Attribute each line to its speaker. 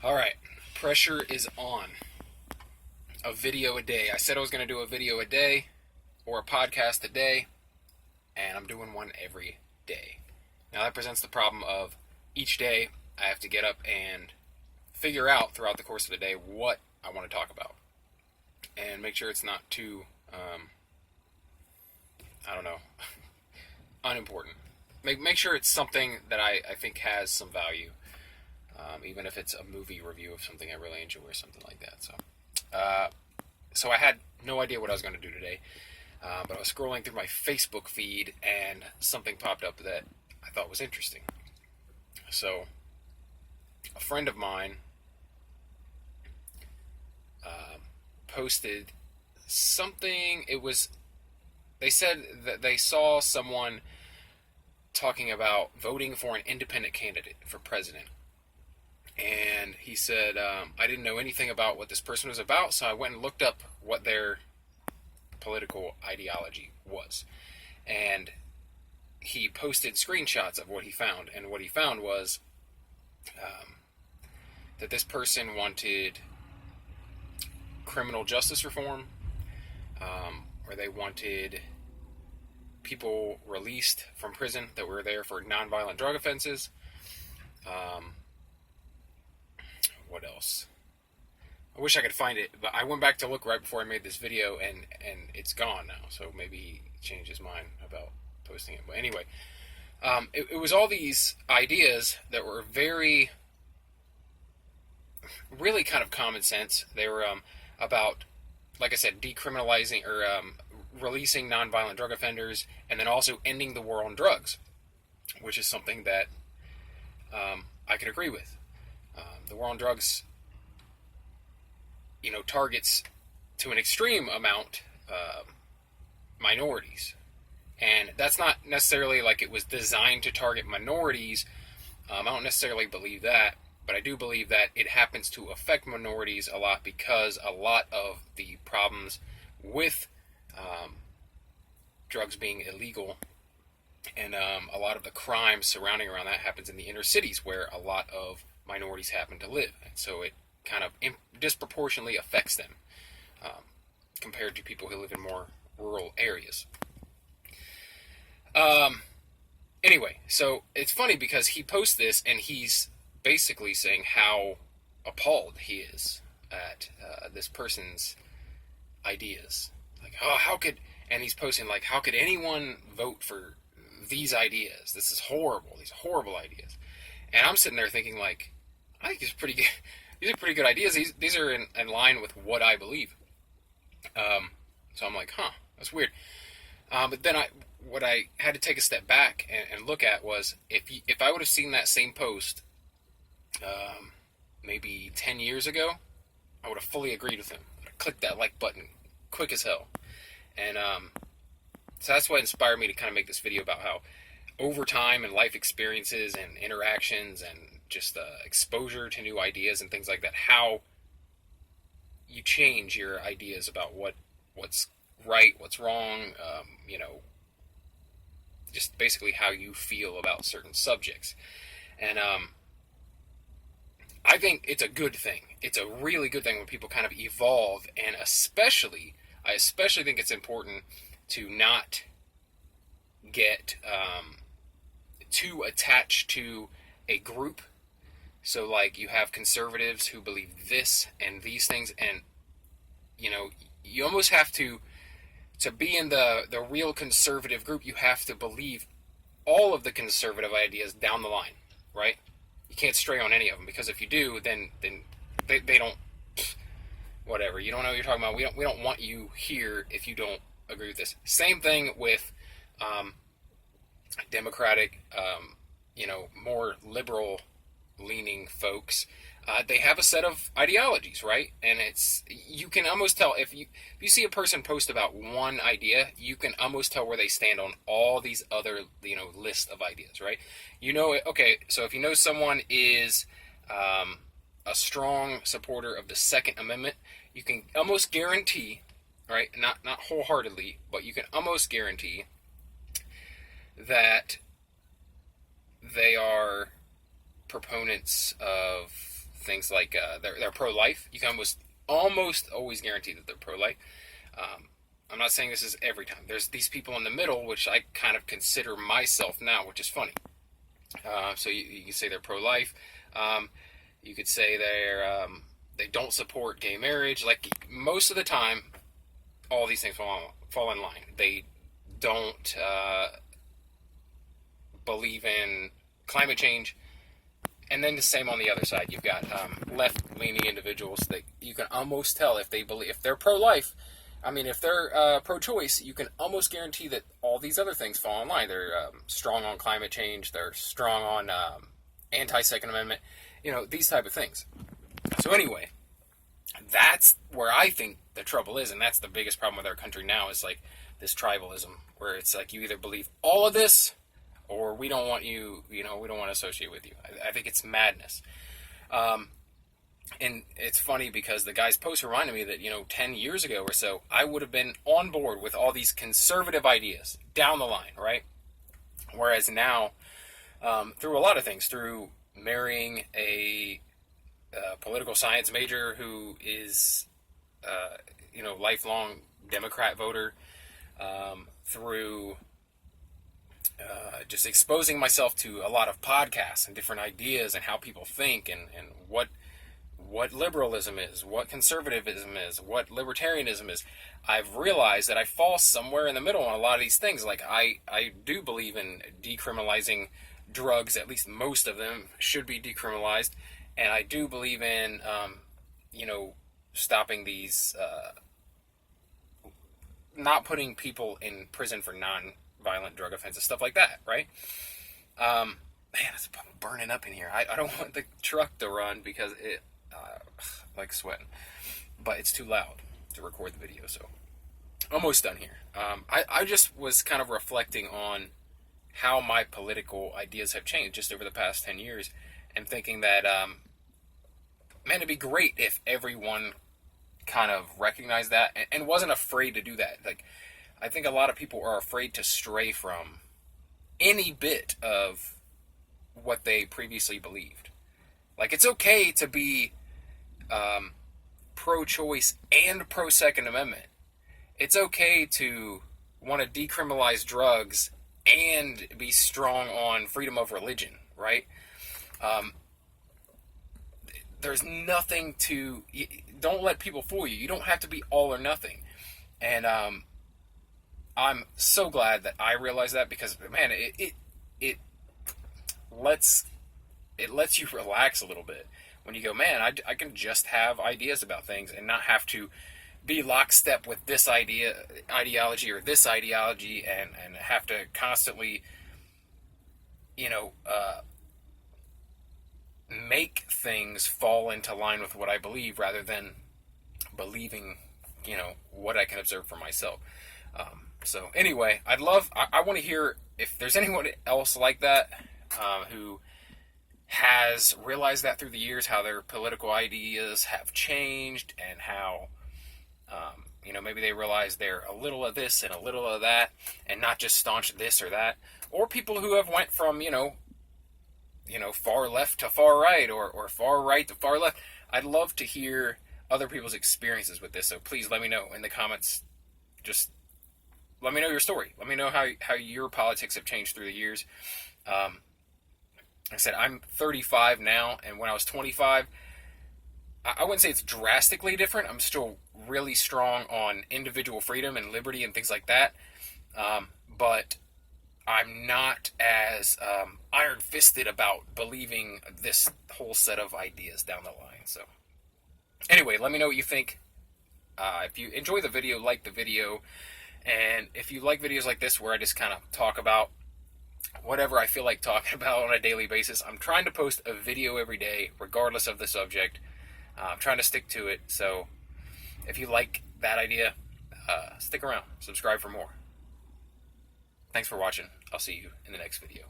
Speaker 1: All right, pressure is on. A video a day. I said I was going to do a video a day or a podcast a day, and I'm doing one every day. Now that presents the problem of each day I have to get up and figure out throughout the course of the day what I want to talk about, and make sure it's not too, I don't know, unimportant. Make sure it's something that I think has some value, even if it's a movie review of something I really enjoy or something like that. So I had no idea what I was going to do today, but I was scrolling through my Facebook feed and something popped up that I thought was interesting. So a friend of mine posted something. They said that they saw someone talking about voting for an independent candidate for president. And he said, I didn't know anything about what this person was about, so I went and looked up what their political ideology was. And he posted screenshots of what he found. And what he found was that this person wanted criminal justice reform, or they wanted people released from prison that were there for nonviolent drug offenses. What else? I wish I could find it, but I went back to look right before I made this video, and it's gone now. So maybe he changed his mind about posting it. But anyway, it was all these ideas that were really kind of common sense. They were about, like I said, decriminalizing or releasing nonviolent drug offenders, and then also ending the war on drugs, which is something that I could agree with. The war on drugs, targets to an extreme amount minorities. And that's not necessarily like it was designed to target minorities. I don't necessarily believe that, but I do believe that it happens to affect minorities a lot because a lot of the problems with drugs being illegal and a lot of the crime surrounding around that happens in the inner cities where a lot of minorities happen to live. And so it kind of disproportionately affects them compared to people who live in more rural areas. Anyway, so it's funny because he posts this and he's basically saying how appalled he is at this person's ideas. Like, and he's posting like, how could anyone vote for these ideas? This is horrible. These horrible ideas. And I'm sitting there thinking like, I think these are pretty good. These are pretty good ideas. These are in line with what I believe. So I'm like, that's weird. But then what I had to take a step back and look at was if I would have seen that same post maybe 10 years ago, I would have fully agreed with him. I clicked that like button quick as hell. And so that's what inspired me to kind of make this video about how over time and life experiences and interactions and just exposure to new ideas and things like that, how you change your ideas about what's right, what's wrong, just basically how you feel about certain subjects. And I think it's a good thing. It's a really good thing when people kind of evolve, and I especially think it's important to not get too attached to a group. So like you have conservatives who believe this and these things, and you almost have to be in the real conservative group, you have to believe all of the conservative ideas down the line, right? You can't stray on any of them, because if you do, then they don't, whatever, you don't know what you're talking about. We don't want you here if you don't agree with this. Same thing with Democratic, more liberal leaning folks. They have a set of ideologies, right? And you can almost tell if you see a person post about one idea, you can almost tell where they stand on all these other list of ideas, right? Okay, so if you know someone is a strong supporter of the Second Amendment, you can almost guarantee, right? Not wholeheartedly, but you can almost guarantee that they are proponents of things like they're pro-life. You can almost always guarantee that they're pro-life. I'm not saying this is every time. There's these people in the middle, which I kind of consider myself now, which is funny. So you can say they're pro-life. You could say they don't support gay marriage. Like most of the time, all these things fall in line. They don't believe in climate change. And then the same on the other side. You've got left-leaning individuals that you can almost tell if they're pro-life. I mean, if they're pro-choice, you can almost guarantee that all these other things fall in line. They're strong on climate change. They're strong on anti-Second Amendment. These type of things. So anyway, that's where I think the trouble is, and that's the biggest problem with our country now is like this tribalism, where it's like you either believe all of this, or we don't want you. We don't want to associate with you. I think it's madness. And it's funny because the guy's post reminded me that 10 years ago or so, I would have been on board with all these conservative ideas down the line, right? Whereas now, through a lot of things, through marrying a political science major who is, lifelong Democrat voter, through just exposing myself to a lot of podcasts and different ideas and how people think and what liberalism is, what conservatism is, what libertarianism is, I've realized that I fall somewhere in the middle on a lot of these things. Like I do believe in decriminalizing drugs, at least most of them should be decriminalized, and I do believe in, stopping these, not putting people in prison for non-violent drug offenses, stuff like that, right? Man, it's burning up in here. I don't want the truck to run because it, like sweating, but it's too loud to record the video, so almost done here. I just was kind of reflecting on how my political ideas have changed just over the past 10 years and thinking that, man, it'd be great if everyone kind of recognized that and wasn't afraid to do that. Like, I think a lot of people are afraid to stray from any bit of what they previously believed. Like, it's okay to be pro-choice and pro-Second Amendment. It's okay to want to decriminalize drugs and be strong on freedom of religion, right? There's nothing to... Don't let people fool you. You don't have to be all or nothing. And I'm so glad that I realized that because, man, it lets you relax a little bit. When you go, man, I can just have ideas about things and not have to be lockstep with this ideology or this ideology and have to constantly, make things fall into line with what I believe rather than believing, what I can observe for myself. So anyway, I want to hear if there's anyone else like that who has realized that through the years, how their political ideas have changed and how, maybe they realize they're a little of this and a little of that and not just staunch this or that. Or people who have went from, far left to far right or far right to far left. I'd love to hear other people's experiences with this. So please let me know in the comments. Just let me know your story. Let me know how your politics have changed through the years. Like I said, I'm 35 now, and when I was 25, I wouldn't say it's drastically different. I'm still really strong on individual freedom and liberty and things like that. But I'm not as iron-fisted about believing this whole set of ideas down the line. So anyway, let me know what you think. If you enjoy the video, like the video. And if you like videos like this where I just kind of talk about whatever I feel like talking about on a daily basis, I'm trying to post a video every day, regardless of the subject. I'm trying to stick to it. So if you like that idea, stick around. Subscribe for more. Thanks for watching. I'll see you in the next video.